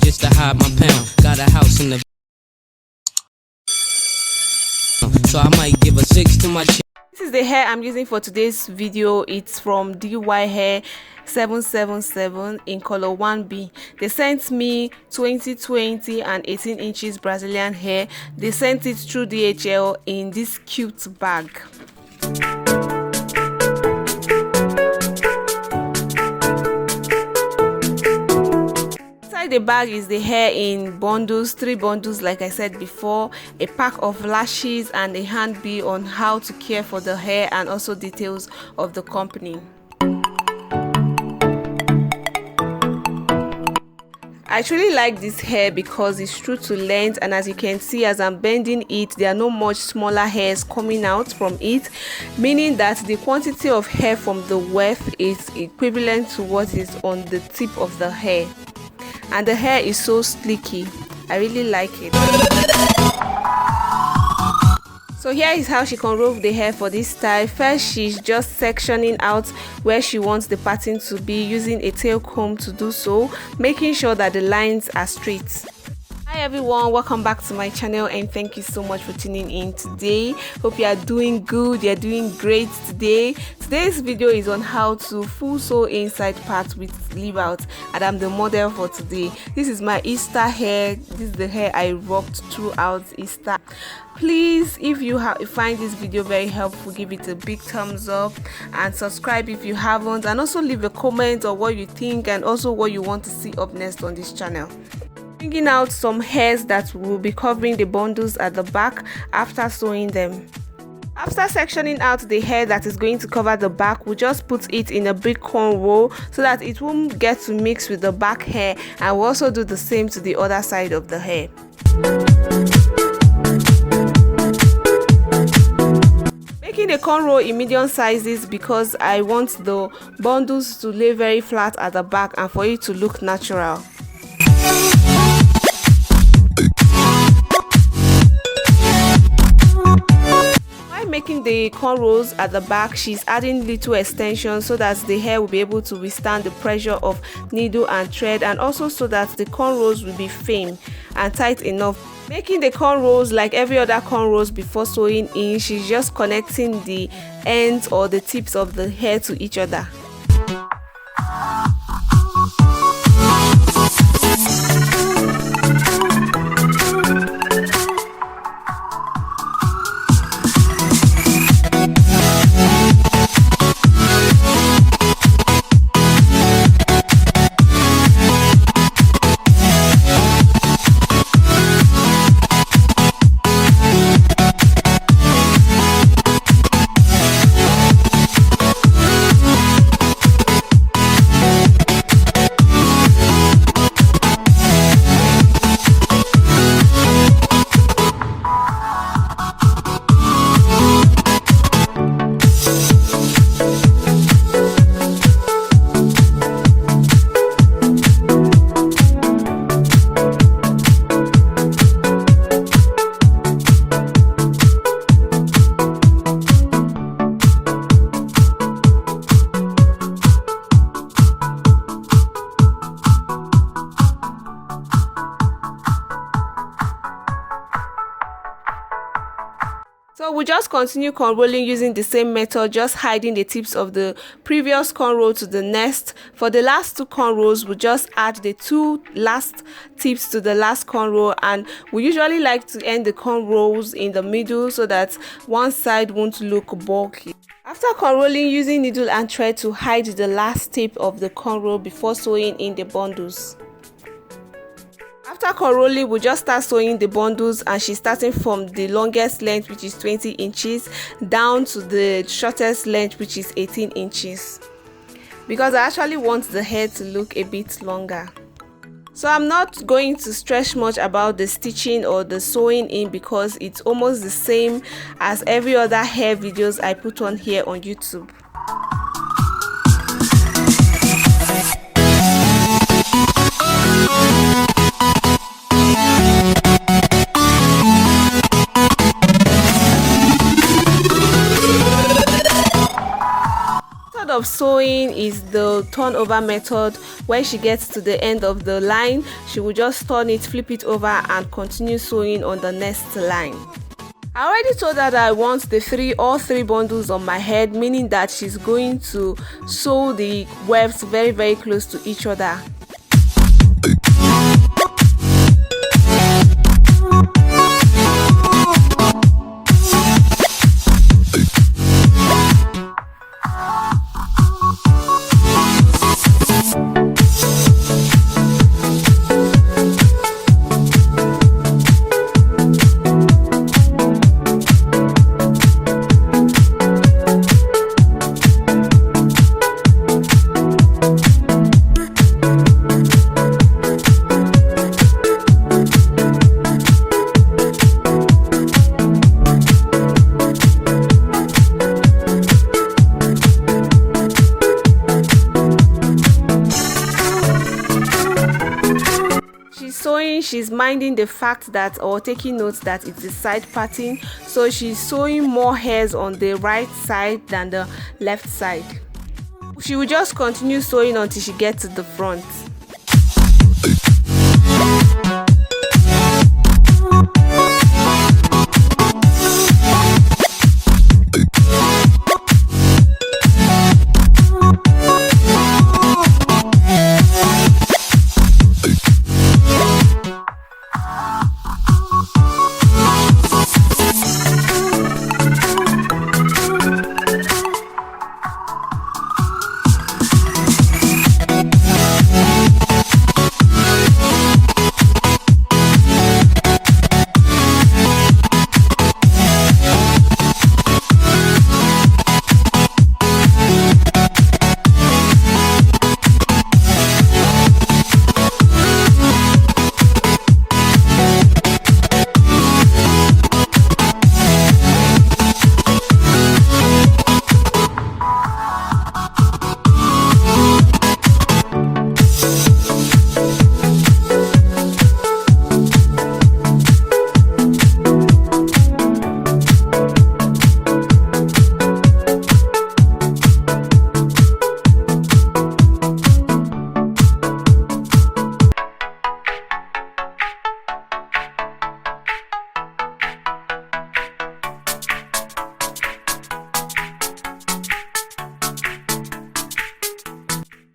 Just to hide my pound, got a house in the so I might give a 6 to my chick. This is the hair I'm using for today's video. It's from DYHAIR777 in color 1B. They sent me 20 and 18 inches Brazilian hair. They sent it through DHL in this cute bag. The bag is the hair in bundles, 3 bundles like I said before, a pack of lashes, and a handbill on how to care for the hair and also details of the company. I truly like this hair because it's true to length, and as you can see as I'm bending it, there are no much smaller hairs coming out from it, meaning that the quantity of hair from the weft is equivalent to what is on the tip of the hair. And the hair is so sleeky. I really like it. So here is how she unrolls the hair for this style. First, she's just sectioning out where she wants the pattern to be using a tail comb to do so, making sure that the lines are straight. Hi everyone, welcome back to my channel and thank you so much for tuning in today. Hope you are doing good, you're doing great today. Today's video is on how to full sew inside part with sleeve out, and I'm the model for today. This is my Easter hair. This is the hair I rocked throughout Easter. Please, if you find this video very helpful, give it a big thumbs up and subscribe if you haven't, and also leave a comment on what you think and also what you want to see up next on this channel. Bringing out some hairs that will be covering the bundles at the back after sewing them. After sectioning out the hair that is going to cover the back, we'll just put it in a big cornrow so that it won't get to mix with the back hair, and we'll also do the same to the other side of the hair. Making the cornrow in medium sizes because I want the bundles to lay very flat at the back and for it to look natural. Making the cornrows at the back, she's adding little extensions so that the hair will be able to withstand the pressure of needle and thread, and also so that the cornrows will be firm and tight enough. Making the cornrows like every other cornrows before sewing in, she's just connecting the ends or the tips of the hair to each other. So we just continue cornrolling using the same method, just hiding the tips of the previous cornrow to the next. For the last 2 cornrows, we just add the 2 last tips to the last cornrow, and we usually like to end the cornrows in the middle so that one side won't look bulky. After cornrolling, using needle and thread to hide the last tip of the cornrow before sewing in the bundles. After cornrolling, we'll just start sewing the bundles, and she's starting from the longest length, which is 20 inches, down to the shortest length, which is 18 inches. because I actually want the hair to look a bit longer. So I'm not going to stress much about the stitching or the sewing in because it's almost the same as every other hair videos I put on here on YouTube. Of sewing is the turnover method. When she gets to the end of the line, she will just turn it, flip it over and continue sewing on the next line. I already told her that I want all three bundles on my head, meaning that she's going to sew the wefts very close to each other. She's minding the fact that, or taking notes that it's the side parting, so she's sewing more hairs on the right side than the left side. She will just continue sewing until she gets to the front.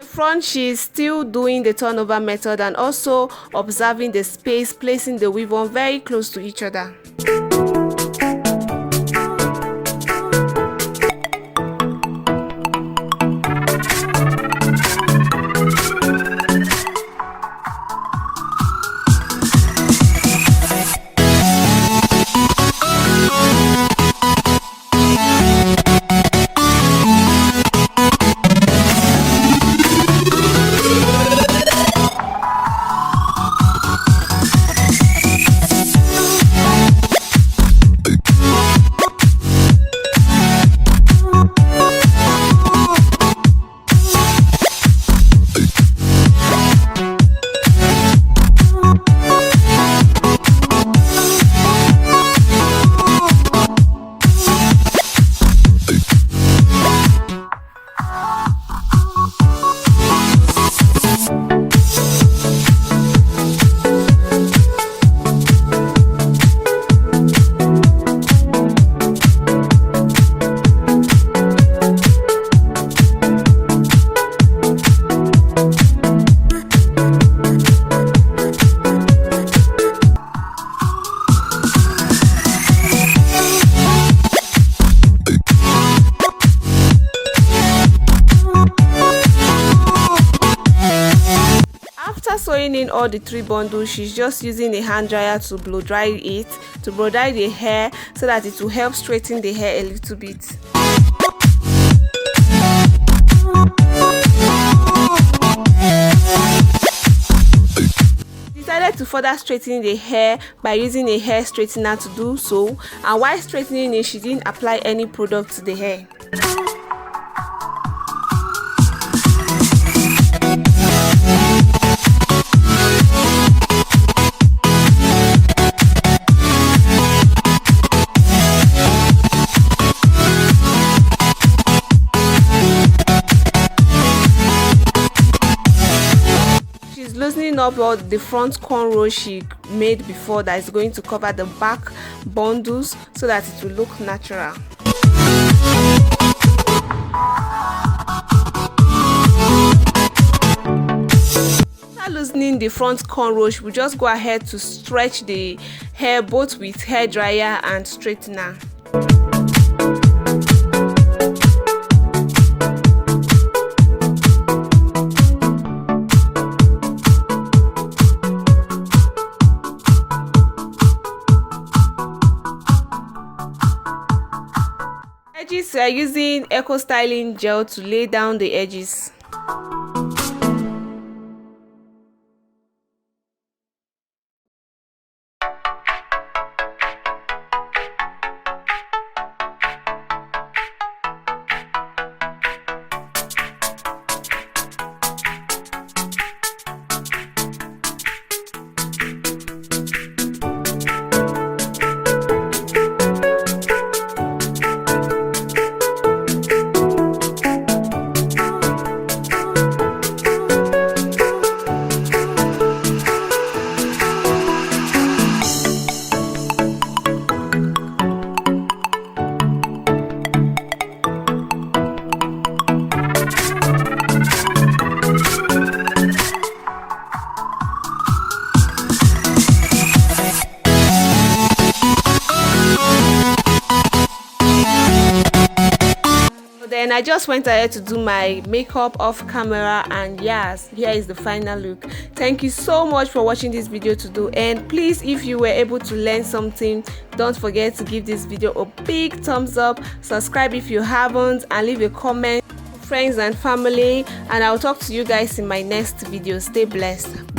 Front, she's still doing the turnover method and also observing the space, placing the weave on very close to each other. Sewing in all the three bundles, she's just using a hand dryer to blow dry the hair so that it will help straighten the hair a little bit. further straightening the hair by using a hair straightener to do so, and while straightening it, she didn't apply any product to the hair. Loosening up all the front cornrows she made before that is going to cover the back bundles so that it will look natural. After loosening the front cornrows, we just go ahead to stretch the hair both with hair dryer and straightener. Edges, we are using Eco Styling gel to lay down the edges. Then I just went ahead to do my makeup off camera, and yes, here is the final look. Thank you so much for watching this video today, and please, if you were able to learn something, don't forget to give this video a big thumbs up, subscribe if you haven't, and leave a comment, friends and family, and I'll talk to you guys in my next video. Stay blessed.